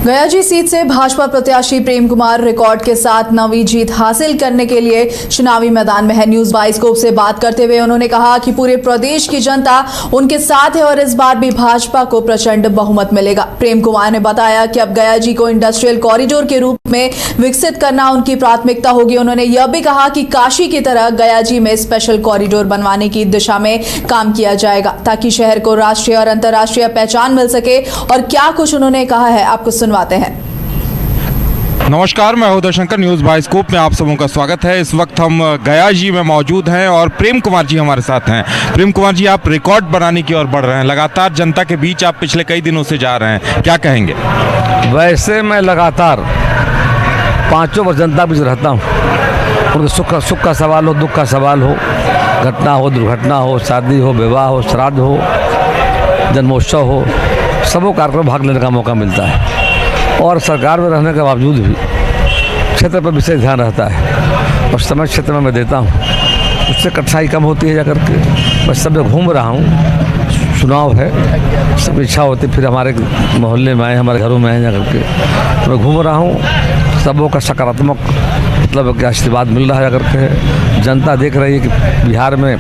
Gayaji seat से भाजपा प्रत्याशी Prem Kumar record के साथ नवी जीत हासिल करने के लिए चुनावी मैदान में है। न्यूज बाइस्कोप से बात करते हुए उन्होंने कहा कि पूरे प्रदेश की जनता उनके साथ है और इस बार भी भाजपा को प्रचंड बहुमत मिलेगा। प्रेम कुमार ने बताया कि अब गयाजी को इंडस्ट्रियल कॉरिडोर के रूप में विकसित करना उनकी प्राथमिकता होगी। उन्होंने यह भी कहा कि काशी की तरह गयाजी में स्पेशल कॉरिडोर बनवाने की दिशा में काम किया जाएगा ताकि शहर को राष्ट्रीय और अंतर्राष्ट्रीय पहचान मिल सके। और क्या कुछ उन्होंने कहा है आपको सुनवाते हैं। नमस्कार, मैं उदय शंकर, न्यूज बाइस्कोप में आप सबों का स्वागत है। इस वक्त हम गयाजी में मौजूद हैं और प्रेम कुमार जी हमारे साथ हैं। प्रेम कुमार जी, आप रिकॉर्ड बनाने की ओर बढ़ रहे हैं, लगातार जनता के बीच आप पिछले कई दिनों से जा रहे हैं, क्या कहेंगे? वैसे मैं लगातार 5 वर्ष जनता बीच रहता हूँ। उनके सुख का सवाल हो, दुख का सवाल हो, घटना हो, दुर्घटना हो, शादी हो, विवाह हो, श्राद्ध हो, जन्मोत्सव हो, सबों कार्यक्रम भाग लेने का मौका मिलता है। और सरकार में रहने के बावजूद भी क्षेत्र पर विशेष ध्यान रहता है और समय क्षेत्र में मैं देता हूँ, उससे कठिनाई कम होती है। जाकर के मैं सब जगह घूम रहा हूँ, चुनाव है, सब इच्छा होती फिर हमारे मोहल्ले में आए, हमारे घरों में आए, जाकर के मैं घूम रहा हूँ। सबों का सकारात्मक मतलब क्या आशीर्वाद मिल रहा है। जाकर के जनता देख रही है कि बिहार में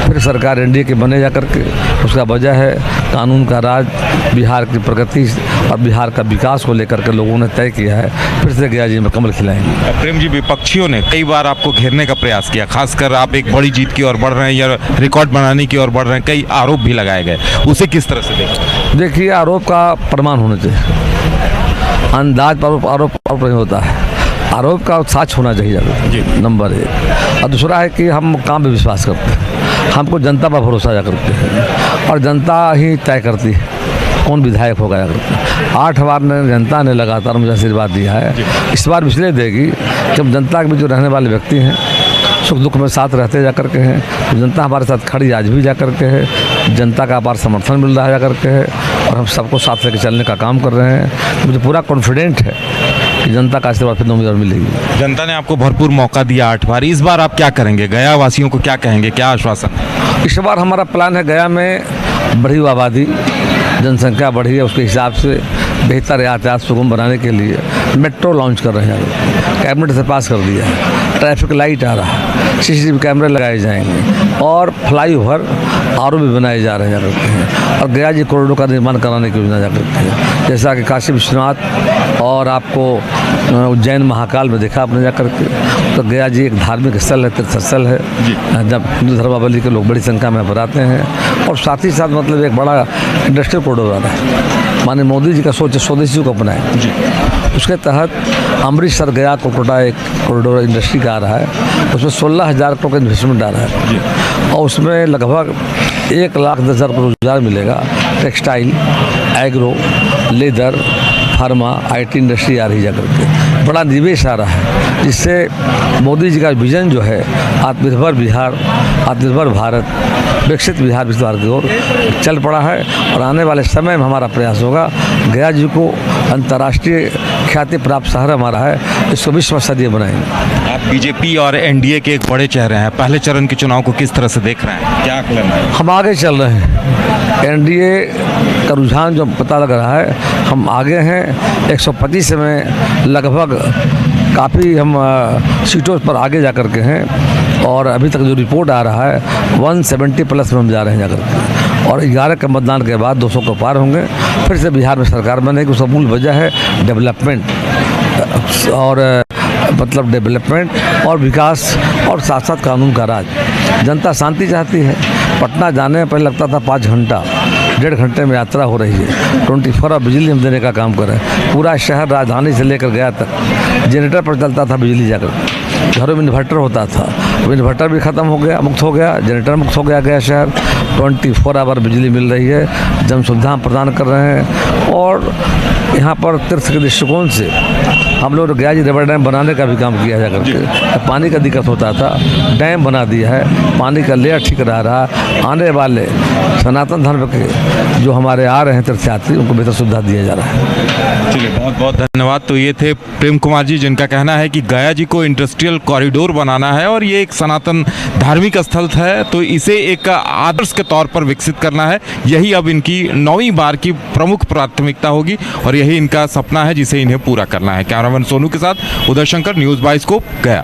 फिर सरकार एनडीए के बने जाकर के, उसका वजह है कानून का राज, बिहार की प्रगति और बिहार का विकास को लेकर के लोगों ने तय किया है। फिर से गयाजी में कमल खिलाएंगे। प्रेम जी, विपक्षियों ने कई बार आपको घेरने का प्रयास किया, खासकर आप एक बड़ी जीत की ओर बढ़ रहे हैं या रिकॉर्ड बनाने की ओर बढ़ रहे हैं, कई आरोप भी लगाए गए, उसे किस तरह से देखें? देखिए, आरोप का प्रमाण होना चाहिए, अंदाज पर आरोप नहीं होता है, आरोप का साक्ष्य होना चाहिए नंबर 1। और दूसरा है कि हम काम में विश्वास करते हैं, हमको जनता पर भरोसा जा करते हैं और जनता ही तय करती है कौन विधायक होगा। जा करते 8 बार जनता ने लगातार मुझे आशीर्वाद दिया है, इस बार इसलिए देगी कि हम जनता के बीच जो रहने वाले व्यक्ति हैं, सुख दुख में साथ रहते जा करके हैं, तो जनता हमारे साथ खड़ी आज भी जा करके है, जनता का अपार समर्थन मिल रहा है जा करके है और हम सबको साथ लेकर चलने का काम कर रहे हैं। मुझे पूरा कॉन्फिडेंट है कि जनता का आशीर्वाद फिर 9 बार मिलेगी। जनता ने आपको भरपूर मौका दिया 8 बार, इस बार आप क्या करेंगे? गया वासियों को क्या कहेंगे, क्या आश्वासन? इस बार हमारा प्लान है गया में बढ़ी हुई आबादी, जनसंख्या बढ़ी है, उसके हिसाब से बेहतर यातायात सुगम बनाने के लिए मेट्रो लॉन्च कर रहे हैं, कैबिनेट से पास कर दिया है, ट्रैफिक लाइट आ रहा है, सीसीटीवी कैमरे लगाए जाएंगे और फ्लाईओवर आरओ भी बनाए जा रहे हैं और गयाजी कॉरिडोर का निर्माण कराने की योजना जा करती है। जैसा कि काशी विश्वनाथ और आपको उज्जैन महाकाल में देखा आपने जा करके, तो गयाजी एक धार्मिक स्थल है, तीर्थ स्थल है, जब हिंदू धर्मावलंबी के लोग बड़ी संख्या में आते हैं और साथ ही साथ मतलब एक बड़ा इंडस्ट्रियल कॉरिडोर आ रहा है। माननीय मोदी जी का सोच स्वदेशी को अपनाए, उसके तहत अमृतसर गया कोलकाता एक कॉरिडोर इंडस्ट्री का आ रहा है, उसमें 16,000 करोड़ का इन्वेस्टमेंट आ रहा है और उसमें लगभग 1,10,000 को रोजगार मिलेगा। Textile, agro, leather, pharma, IT industry आ रही जा करके, बड़ा निवेश आ रहा है, जिससे मोदी जी का विजन जो है आत्मनिर्भर बिहार, आत्मनिर्भर भारत, विकसित बिहार विस्तार की ओर चल पड़ा है। और आने वाले समय में हमारा प्रयास होगा गया जी को अंतर्राष्ट्रीय ख्याति प्राप्त शहर हमारा है, इसको विश्व स्तरीय बनाएंगे। आप बीजेपी और एनडीए के एक बड़े चेहरे हैं, पहले चरण के चुनाव को किस तरह से देख रहे हैं, क्या आकलन है? हम आगे चल रहे हैं, एनडीए का रुझान जो पता लग रहा है, हम आगे हैं। 125 में लगभग काफ़ी हम सीटों पर आगे जा कर के हैं और अभी तक जो रिपोर्ट आ रहा है 170 प्लस में हम जा रहे हैं जा कर के, और 11 के मतदान के बाद 200 को पार होंगे। फिर से बिहार में सरकार बनेगी। उसका मूल वजह है डेवलपमेंट और मतलब डेवलपमेंट और विकास और साथ साथ कानून का राज। जनता शांति चाहती है। पटना जाने में पहले लगता था 5 घंटा, 1.5 घंटे में यात्रा हो रही है। 24 आवर बिजली हम देने का काम कर रहे हैं। पूरा शहर राजधानी से लेकर गया तक जनरेटर पर चलता था बिजली जाकर, घरों में इन्वर्टर होता था, इन्वर्टर भी ख़त्म हो गया, मुक्त हो गया, जनरेटर मुक्त हो गया शहर। 24 आवर बिजली मिल रही है, जन सुविधा हम प्रदान कर रहे हैं। और यहाँ पर तीर्थ के दृष्टिकोण से हम लोग गयाजी रिवर डैम बनाने का भी काम किया जा करके, पानी का दिक्कत होता था, डैम बना दिया है, पानी का लेयर ठीक रहा है। आने वाले सनातन धर्म के जो हमारे आ रहे हैं तीर्थयात्री, उनको बेहतर सुविधा दिया जा रहा है। चलिए, बहुत बहुत धन्यवाद। तो ये थे प्रेम कुमार जी, जिनका कहना है कि गया जी को इंडस्ट्रियल कॉरिडोर बनाना है और ये एक सनातन धार्मिक स्थल है, तो इसे एक आदर्श के तौर पर विकसित करना है। यही अब इनकी 9वीं बार की प्रमुख प्राथमिकता होगी और यही इनका सपना है जिसे इन्हें पूरा करना है। कैमरामैन सोनू के साथ उदय शंकर, न्यूज़ बाइस्कोप, गया।